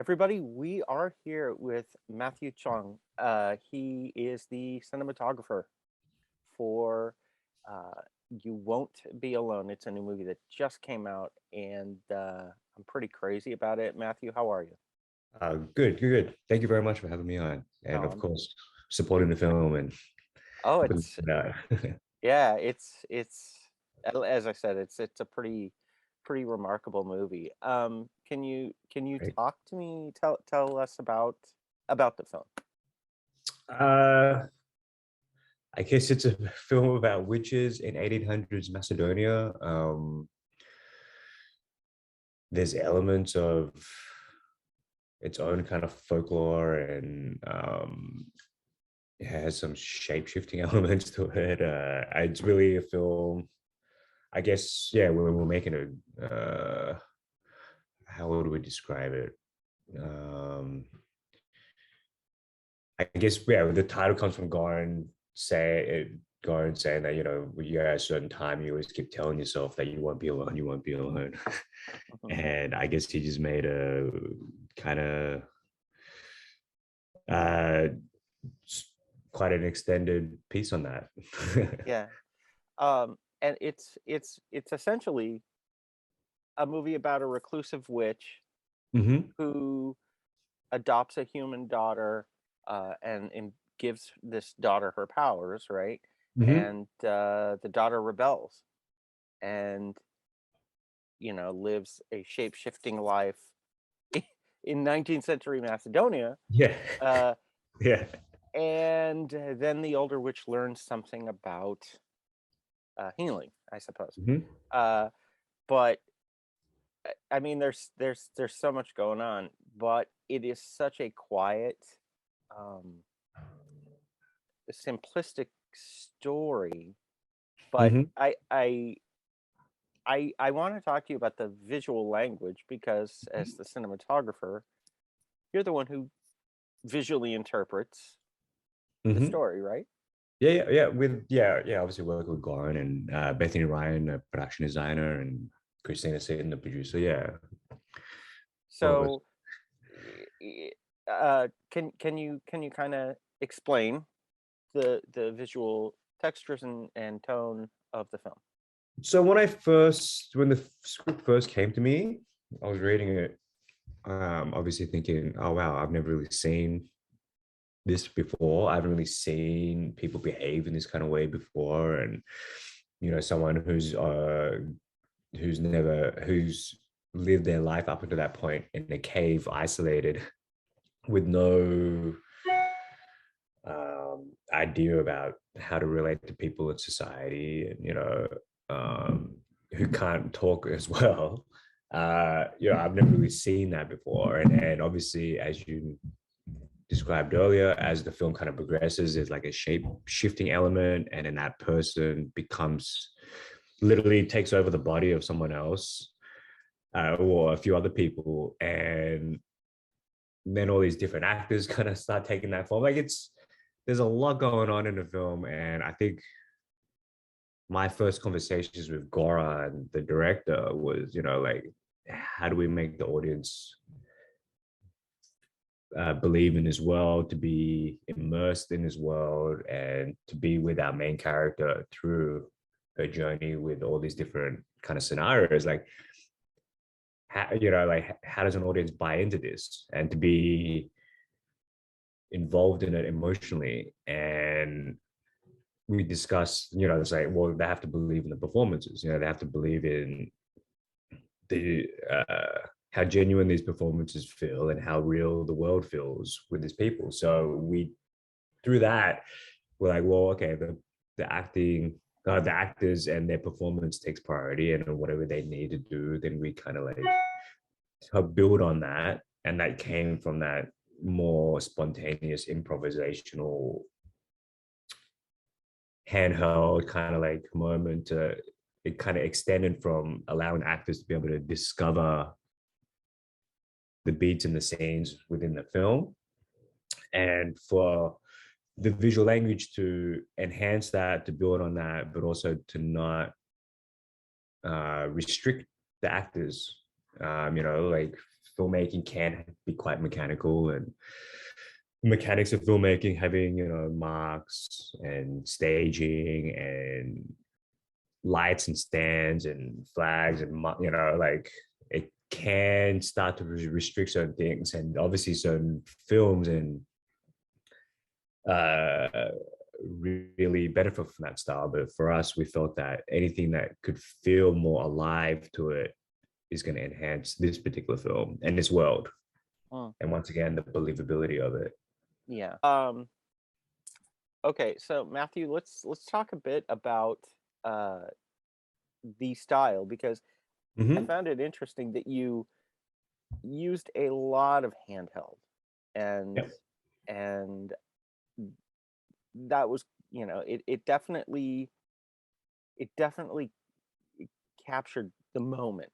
Everybody, we are here with Matthew Chuang. He is the cinematographer for You Won't Be Alone. It's a new movie that just came out, and I'm pretty crazy about it. Matthew, how are you? Good. Thank you very much for having me on, and of Um, course, supporting the film and oh, putting it's it out. yeah, it's as I said, it's a pretty remarkable movie. Can you Great. talk to me? Tell us about the film. Uh, I guess it's a film about witches in 1800s Macedonia. There's elements of its own kind of folklore, and it has some shape-shifting elements to it. It's really a film. I guess, yeah, we're making how would we describe it? Um, I guess, yeah, the title comes from Goran saying that, when you're at a certain time, you always keep telling yourself that you won't be alone, you won't be alone. And I guess he just made a kind of uh quite an extended piece on that. Yeah. And it's essentially a movie about a reclusive witch Hmm. who adopts a human daughter, and gives this daughter her powers, right? Hmm. And the daughter rebels and lives a shape-shifting life in 19th century Macedonia. Yeah. Uh, Yeah. and then the older witch learns something about healing, I suppose. Hmm. Uh, but I mean, there's so much going on, but it is such a quiet, um, simplistic story. But Hmm. I want to talk to you about the visual language because as the cinematographer, you're the one who visually interprets the Hmm. story, right? Yeah. Obviously working with Goran and Bethany Ryan, a production designer, and Christina Satan, the producer. Yeah, four of us. So, can you kind of explain the visual textures and tone of the film? So when the script first came to me, I was reading it, obviously thinking, oh wow, I've never really seen this before. I haven't really seen people behave in this kind of way before, and someone who's lived their life up until that point in a cave, isolated, with no idea about how to relate to people in society, and um, who can't talk as well. I've never really seen that before, and obviously, as you described earlier, as the film kind of progresses, there's like a shape shifting element, and then that person becomes literally takes over the body of someone else, or a few other people, and then all these different actors kind of start taking that form. Like, there's a lot going on in the film, and I think my first conversations with Goran, the director, was, like, how do we make the audience believe in his world, to be immersed in his world, and to be with our main character through her journey with all these different kind of scenarios. Like, how does an audience buy into this and to be involved in it emotionally? And we discussed, it's like, well, they have to believe in the performances. They have to believe in the how genuine these performances feel and how real the world feels with these people. So we, through that, we're like, well, okay, the acting, the actors and their performance takes priority, and whatever they need to do, then we kind of like help build on that, and that came from that more spontaneous improvisational handheld kind of like moment. It kind of extended from allowing actors to be able to discover the beats and the scenes within the film, and for the visual language to enhance that, to build on that, but also to not restrict the actors. Like, filmmaking can be quite mechanical, and mechanics of filmmaking having, you know, marks and staging and lights and stands and flags and, you know, like it can start to restrict certain things, and obviously certain films and really benefit from that style. But for us, we felt that anything that could feel more alive to it is going to enhance this particular film and this world. And once again, the believability of it. Yeah. Okay, so Matthew, let's talk a bit about the style, because I found it interesting that you used a lot of handheld, and Yep. and that was, you know, it definitely captured the moment.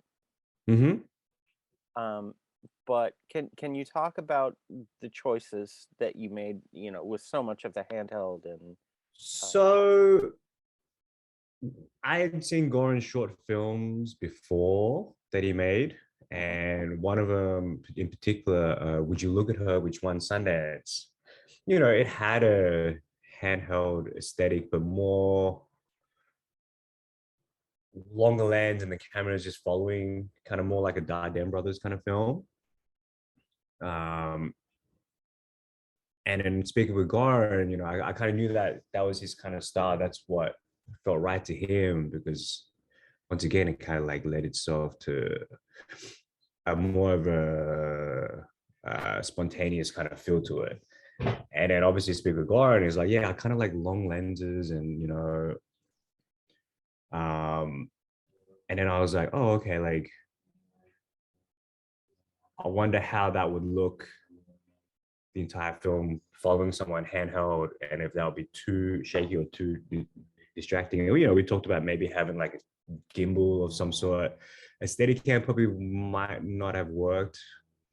But can you talk about the choices that you made, you know, with so much of the handheld and So I had seen Goran's short films before that he made, and one of them in particular, Would You Look at Her, which won Sundance. You know, it had a handheld aesthetic, but more longer lens, and the camera is just following, kind of more like a Dardenne Brothers kind of film. And then speaking with Goran, you know, I kind of knew that that was his kind of style. That's what felt right to him, because once again, it kind of like led itself to a more of a spontaneous kind of feel to it. And then obviously speak with Goran, he's like, yeah, I kind of like long lenses, and you know, and then I was like, oh, okay, like I wonder how that would look the entire film following someone handheld, and if that would be too shaky or too distracting. You know, we talked about maybe having like a gimbal of some sort. A Steadicam probably might not have worked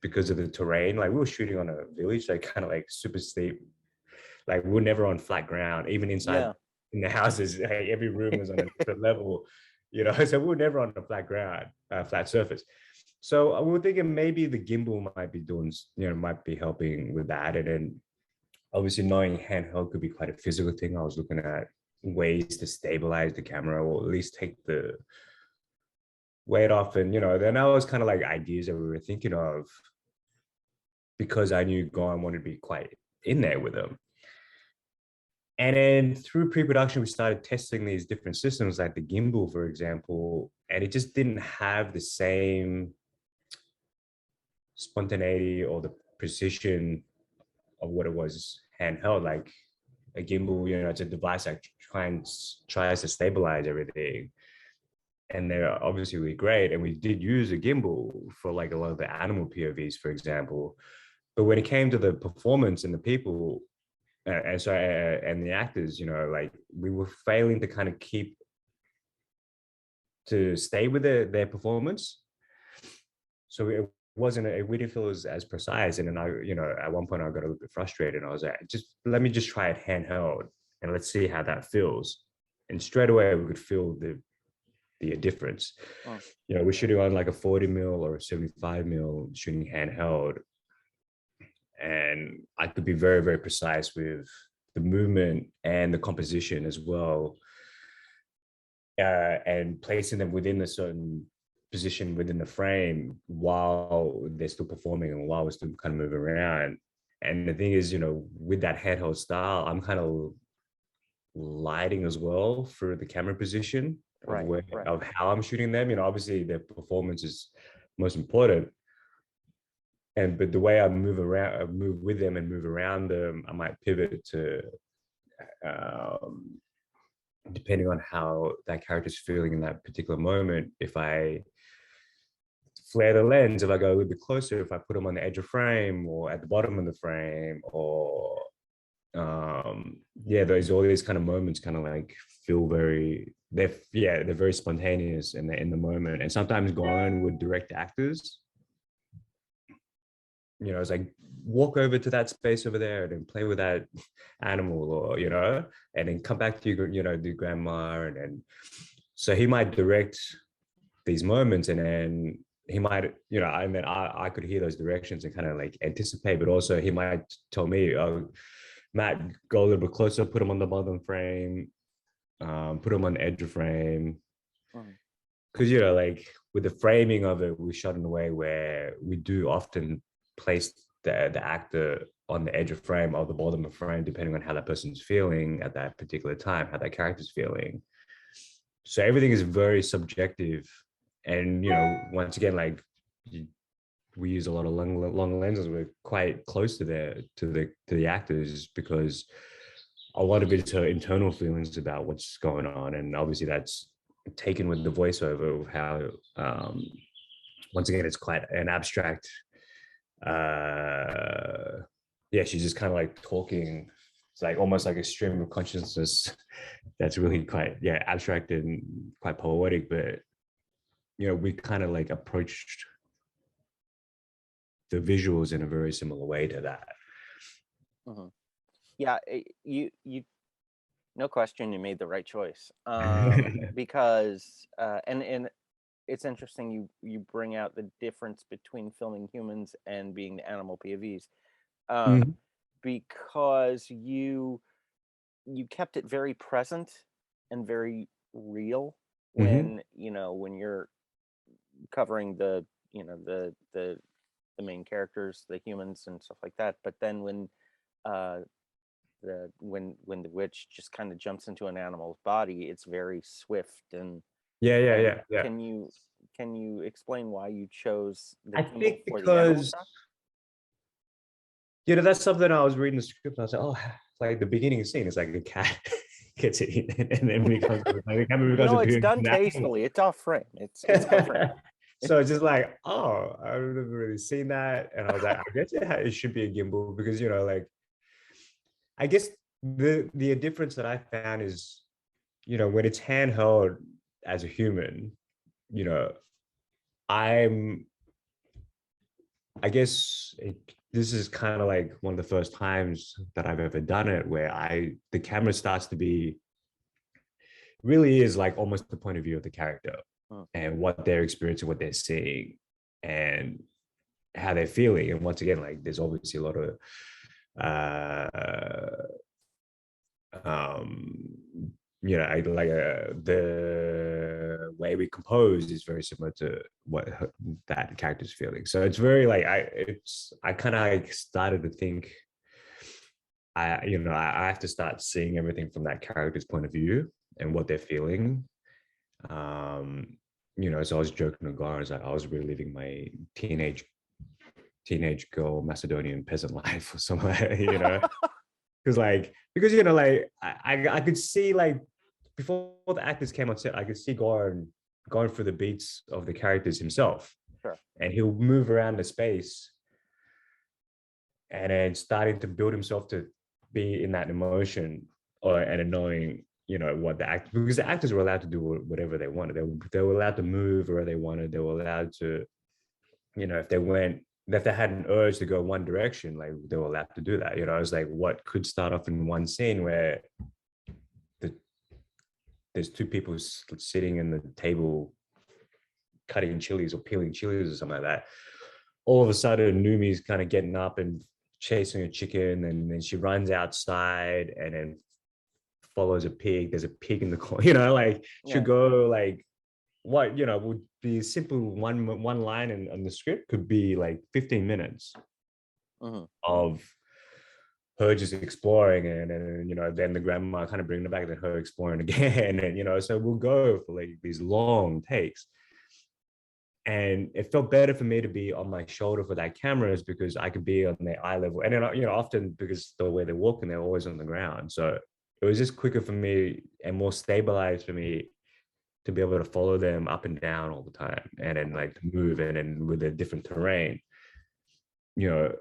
because of the terrain. Like we were shooting on a village, like kind of like super steep. Like we were never on flat ground, even inside in the houses. Like, every room was on a different level, you know. So we were never on a flat ground, flat surface. So we were thinking maybe the gimbal might be doing, you know, might be helping with that. And then obviously knowing handheld could be quite a physical thing, I was looking at ways to stabilize the camera, or at least take the weight off. And, you know, then that was kind of like ideas that we were thinking of, because I knew Goran wanted to be quite in there with them. And then through pre-production, we started testing these different systems, like the gimbal, for example, and it just didn't have the same spontaneity or the precision of what it was handheld. Like a gimbal, you know, it's a device that tries to stabilize everything, and they're obviously really great. And we did use a gimbal for like a lot of the animal POVs, for example. But when it came to the performance and the people, and the actors, you know, like we were failing to kind of stay with their performance. So it wasn't, we didn't feel as precise. And then I, you know, at one point I got a little bit frustrated, and I was like, let me just try it handheld and let's see how that feels. And straight away we could feel the difference. You know, we're shooting on like a 40 mil or a 75 mil, shooting handheld, and I could be very, very precise with the movement and the composition as well, and placing them within a certain position within the frame while they're still performing and while we're still kind of moving around. And the thing is, you know, with that handheld style, I'm kind of lighting as well for the camera position of how I'm shooting them. You know, obviously their performance is most important. But the way I move with them and move around them, I might pivot to, depending on how that character's feeling in that particular moment. If I flare the lens, if I go a little bit closer, if I put them on the edge of frame or at the bottom of the frame, or there's all these kind of moments kind of like feel they're very spontaneous and they're in the moment. And sometimes Goran would direct actors. You know, it's like, walk over to that space over there and then play with that animal, or, you know, and then come back to you know, the grandma. And then, so he might direct these moments, and then he might, I mean, I could hear those directions and kind of like anticipate, but also he might tell me, oh, Matt, go a little bit closer, put him on the bottom frame, put him on the edge of frame. Mhm. Because, like with the framing of it, we shot in a way where we do often place the actor on the edge of frame or the bottom of frame, depending on how that person's feeling at that particular time, how that character's feeling. So everything is very subjective. And, once again, like we use a lot of long lenses. We're quite close to the actors because a lot of it's her internal feelings about what's going on, and obviously that's taken with the voiceover of how once again it's quite an abstract. Yeah, she's just kind of like talking. It's like almost like a stream of consciousness that's really quite abstract and quite poetic, but we kind of like approached the visuals in a very similar way to that. Mhm. Yeah, no question, you made the right choice. Because and it's interesting you bring out the difference between filming humans and being the animal POVs, Mhm. because you kept it very present and very real Mhm. when you're covering the main characters, the humans and stuff like that. But then when uh when the witch just kind of jumps into an animal's body, it's very swift. And Yeah. can you explain why you chose the I gimbal think for the animal because stuff? that's something I was reading the script and I was like, oh, like the beginning scene is like a cat gets eaten and then becomes like the camera becomes a It's beautiful done animal. tastefully. It's off frame. It's different. So it's just like, oh, I've never really seen that. And I was like, I guess it should be a gimbal because like I guess the difference that I found is, when it's handheld as a human, you know, I'm I guess this is kind of like one of the first times that I've ever done it where the camera starts to be really is like almost the point of view of the character Mm. and what they're experiencing, what they're seeing, and how they're feeling. And once again, like there's obviously a lot of uh um the way we compose is very similar to what that character's feeling. So it's very like I kind of like started to think I have to start seeing everything from that character's point of view and what they're feeling. um so I was joking with Gar, like I was reliving my teenage girl Macedonian peasant life or somewhere, because like I could see like before the actors came on set, I could see Goran going through the beats of the characters himself, Sure. and he'll move around the space, and then starting to build himself to be in that emotion, and knowing what the act, because the actors were allowed to do whatever they wanted. They were allowed to move where they wanted. They were allowed to, if they had an urge to go one direction, like they were allowed to do that. It was like what could start off in one scene where the there's two people sitting in the table cutting chilies or peeling chilies or something like that. All of a sudden, Numi's kind of getting up and chasing a chicken, and then she runs outside and then follows a pig. There's a pig in the corner, like she'll Yeah. go like what would be simple one line in the script could be like 15 minutes Hmm. of her just exploring, and then the grandma kind of bringing it back, then her exploring again, and so we'll go for like these long takes. And it felt better for me to be on my shoulder for that cameras because I could be on their eye level, and then often because the way they're walking, they're always on the ground, so it was just quicker for me and more stabilized for me to be able to follow them up and down all the time, and then like to move, and then with a different terrain, you know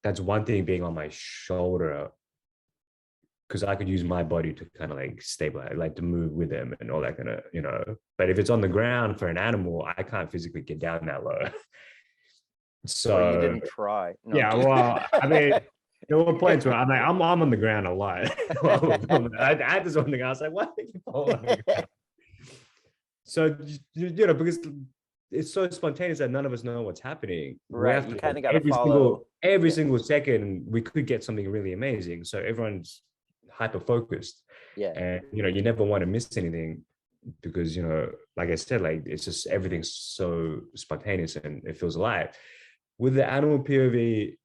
that's one thing being on my shoulder, because I could use my body to kind of like stabilize, like to move with them and all that kind of. But if it's on the ground for an animal, I can't physically get down that low. Or you So didn't try. No, I'm yeah, just well, I mean, there were points where I'm on the ground a lot. I had this one thing. I was like, why are you falling on the ground? So because it's so spontaneous that none of us know what's happening. We Right. have You to kind like of got to follow. every Yeah. single second we could get something really amazing. So everyone's hyper focused, Yeah. and you never want to miss anything because like I said, like it's just everything's so spontaneous and it feels alive. With the animal POV,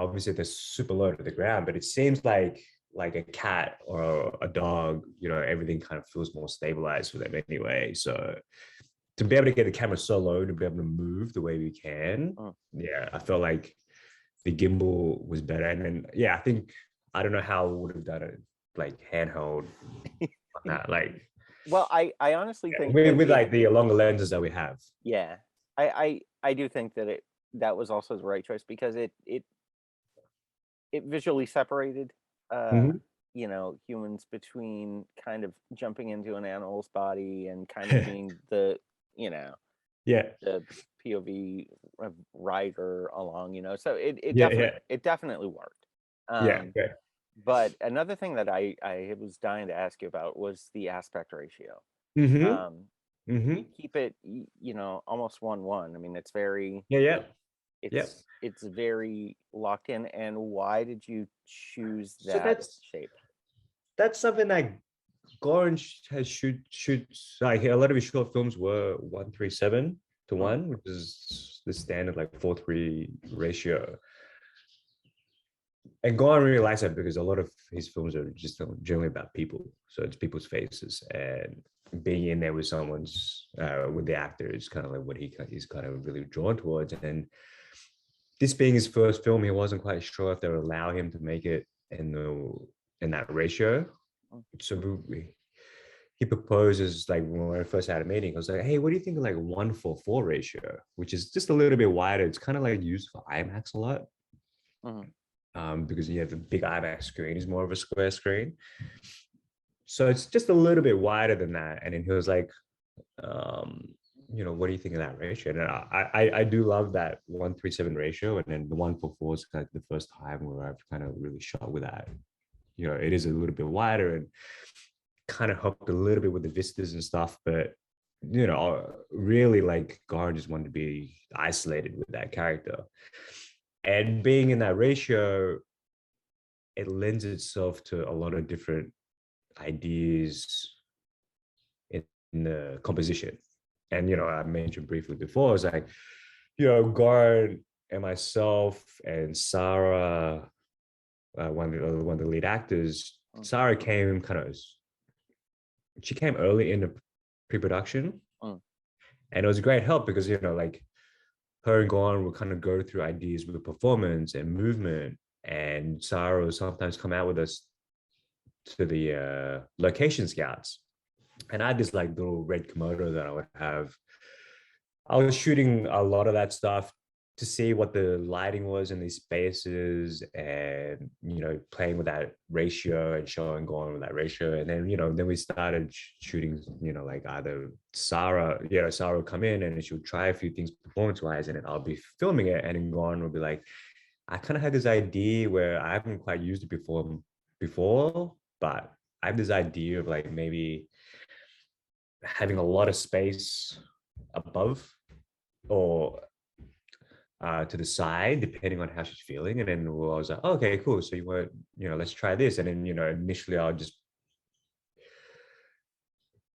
obviously they're super low to the ground, but it seems like a cat or a dog, everything kind of feels more stabilized for them anyway. So to be able to get the camera so low, to be able to move the way we can, Mm. yeah, I felt like the gimbal was better. And then, yeah, I don't know how we would have done it like handheld on that. Like, Well, I honestly yeah, think that with like the longer lenses that we have. yeah, I do think that that was also the right choice because it visually separated, uh, Mhm. humans between kind of jumping into an animal's body and kind of being the, you know, Yeah. the POV rider along, So Yeah. Yeah. it definitely worked. Yeah. Um, Okay. but another thing that I was dying to ask you about was the aspect ratio. Mm-hmm. Um, you Mm-hmm. keep it, almost 1:1. I mean, Yeah. Yeah. Yeah. it's very locked in. And why did you choose So that that's shape? that's something that Goran has shoots like a lot of his short films were 1:37 to Mm, 1, which is the standard like 4:3 ratio. And Goran really likes that because a lot of his films are just generally about people. So it's people's faces and being in there with someone's with the actor is kind of like what he's kind of really drawn towards. And this being his first film, he wasn't quite sure if they would allow him to make it in that ratio. mm, So he proposes like when we first had a meeting. I was like, "Hey, what do you think of like 1:4 ratio, which is just a little bit wider? It's kind of like used for IMAX a lot, mhm. because you have the big IMAX screen is more of a square screen, so it's just a little bit wider than that." And then he was like, um, what do you think of that ratio? And I do love that 1:37 ratio, and then the 1:4 is kind of the first time where I've kind of really shot with that. It is a little bit wider and kind of helped a little bit with the vistas and stuff, but really like Gar just wanted to be isolated with that character. And being in that ratio, it lends itself to a lot of different ideas in the composition. And I mentioned briefly before, it's like, Gar and myself and Sarah, one of the lead actors, Mm, Sarah she came early in the pre-production, mm, and it was a great help because like her and Goran would kind of go through ideas with performance and movement, and Sarah would sometimes come out with us to the location scouts. And I had this like little red Komodo that I would have. I was shooting a lot of that stuff to see what the lighting was in these spaces, and playing with that ratio and showing going with that ratio. And then then we started shooting, like either Sarah would come in and she would try a few things performance wise, and then I'll be filming it, and then Goran would be like, I kind of had this idea where I haven't quite used it before, but I have this idea of like maybe having a lot of space above or to the side, depending on how she's feeling. And then I was like, oh, okay, cool. So you want, let's try this. And then, initially I'll just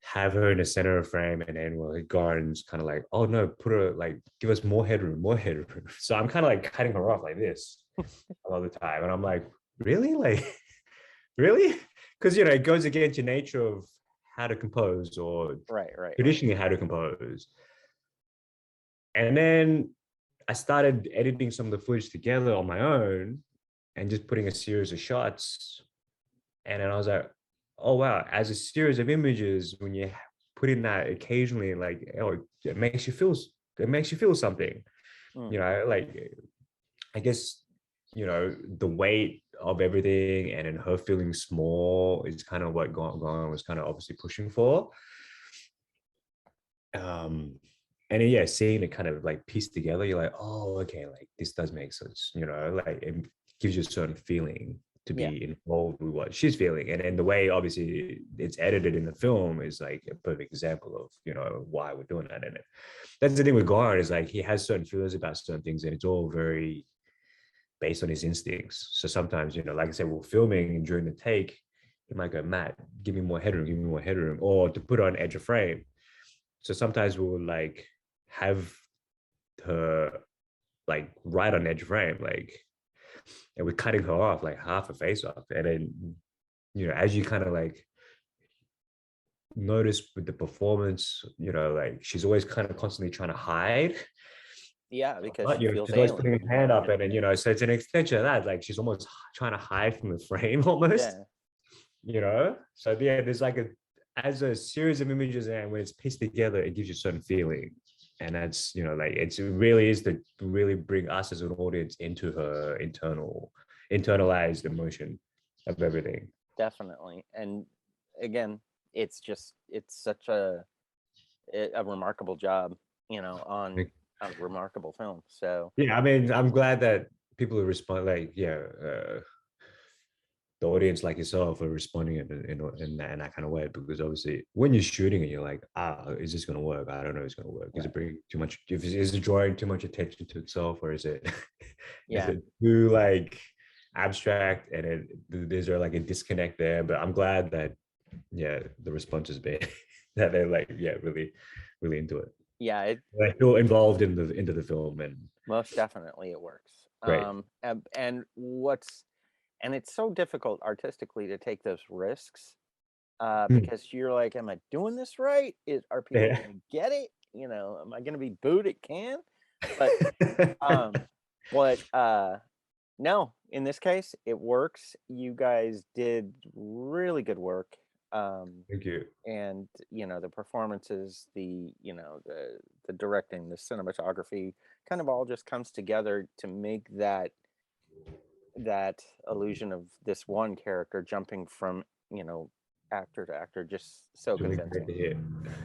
have her in the center of frame. And then Garden's kind of like, oh no, put her like, give us more headroom, more headroom. So I'm kind of like cutting her off like this a lot of the time. And I'm like, really? Like, really? Because, it goes against your nature of how to compose or right, right, right. traditionally how to compose. And then I started editing some of the footage together on my own and just putting a series of shots. And then I was like, oh wow, as a series of images, when you put in that occasionally, like, oh, it makes you feel something. Mm, Like I guess, the weight of everything and then her feeling small is kind of what Gone was kind of obviously pushing for. um and then, yeah, seeing it kind of like piece together, you're like, oh, okay, like this does make sense, like it gives you a certain feeling. to Yeah. be involved with what she's feeling. And then the way obviously it's edited in the film is like a perfect example of, why we're doing that. And that's the thing with Gar, is like he has certain feelings about certain things, and it's all very based on his instincts. So sometimes, like I said, we're filming and during the take, he might go, Matt, give me more headroom, give me more headroom, or to put on edge of frame. So sometimes we'll like have her like right on edge of frame, like, and we're cutting her off like half a face off. And then, as you kind of like notice with the performance, like she's always kind of constantly trying to hide. Yeah, because But she feels she's always putting alien. her hand up, and then so it's an extension of that. Like she's almost trying to hide from the frame, almost. Yeah. So yeah, there's like as a series of images, and when it's pieced together, it gives you a certain feeling, and that's like it really is to really bring us as an audience into her internalized emotion of everything. Definitely. And again, it's such a remarkable job, on a remarkable film. So Yeah, I mean, I'm glad that people are respond like, the audience like yourself are responding in that kind of way, because obviously when you're shooting it, you're like, is this going to work? I don't know if it's going to work. Is it bringing too much? Is it drawing too much attention to itself, or is it is yeah. it too like abstract, and is there like a disconnect there? But I'm glad that the response has been that they're like really really into it. Yeah, it I feel involved into the film, and most definitely it works. great. And it's so difficult artistically to take those risks, Hmm. because you're like, am I doing this right? Are people Yeah. gonna get it? Am I gonna be booed at Cannes? But um, but no, in this case, it works. You guys did really good work. Thank you. And the performances, the directing, the cinematography, kind of all just comes together to make that illusion of this one character jumping from actor to actor just so It's really great to convincing. hear.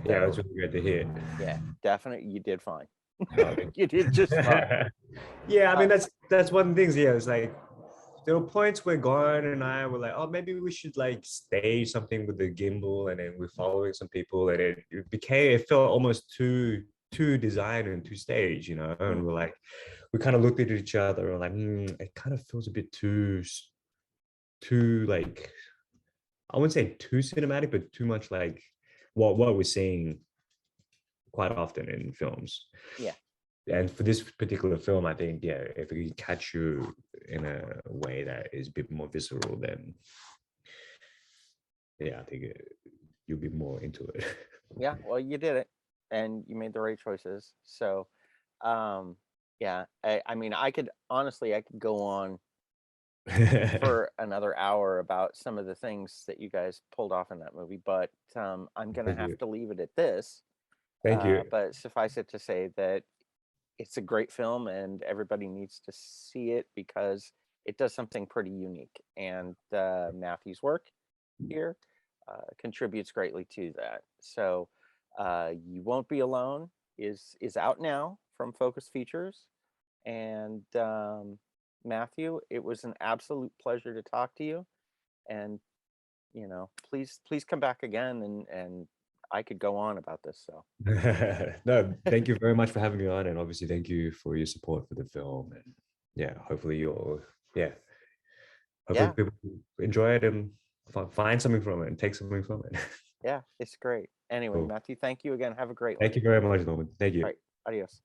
Yeah, it's So really great to hear. yeah, definitely, you did fine. Oh, thank You did just fine. yeah, I uh, mean that's one of the things. Yeah, it's like there were points where Gordon and I were like, oh, maybe we should like stage something with the gimbal, and then we're following some people, and it felt almost too design and too stage, and we're like, we kind of looked at each other and like, it kind of feels a bit too like, I wouldn't say too cinematic, but too much like what we're seeing quite often in films. yeah. And for this particular film, I think, if we catch you in a way that is a bit more visceral, then I think you'll be more into it. Yeah, well, you did it, and you made the right choices. So yeah, I mean, I could go on for another hour about some of the things that you guys pulled off in that movie, but I'm gonna Thank have you. to leave it at this. Thank you. But suffice it to say that it's a great film, and everybody needs to see it because it does something pretty unique. And Matthew's work here contributes greatly to that. So, You Won't Be Alone is out now from Focus Features, and Matthew, it was an absolute pleasure to talk to you. And please come back again, and I could go on about this. So No, thank you very much for having me on, and obviously thank you for your support for the film. And hopefully hopefully yeah, people enjoy it and find something from it and take something from it. yeah, it's great. Anyway, Cool. Matthew, thank you again. Have a great one. Thank you very much, Norman. Thank All you. right, adios.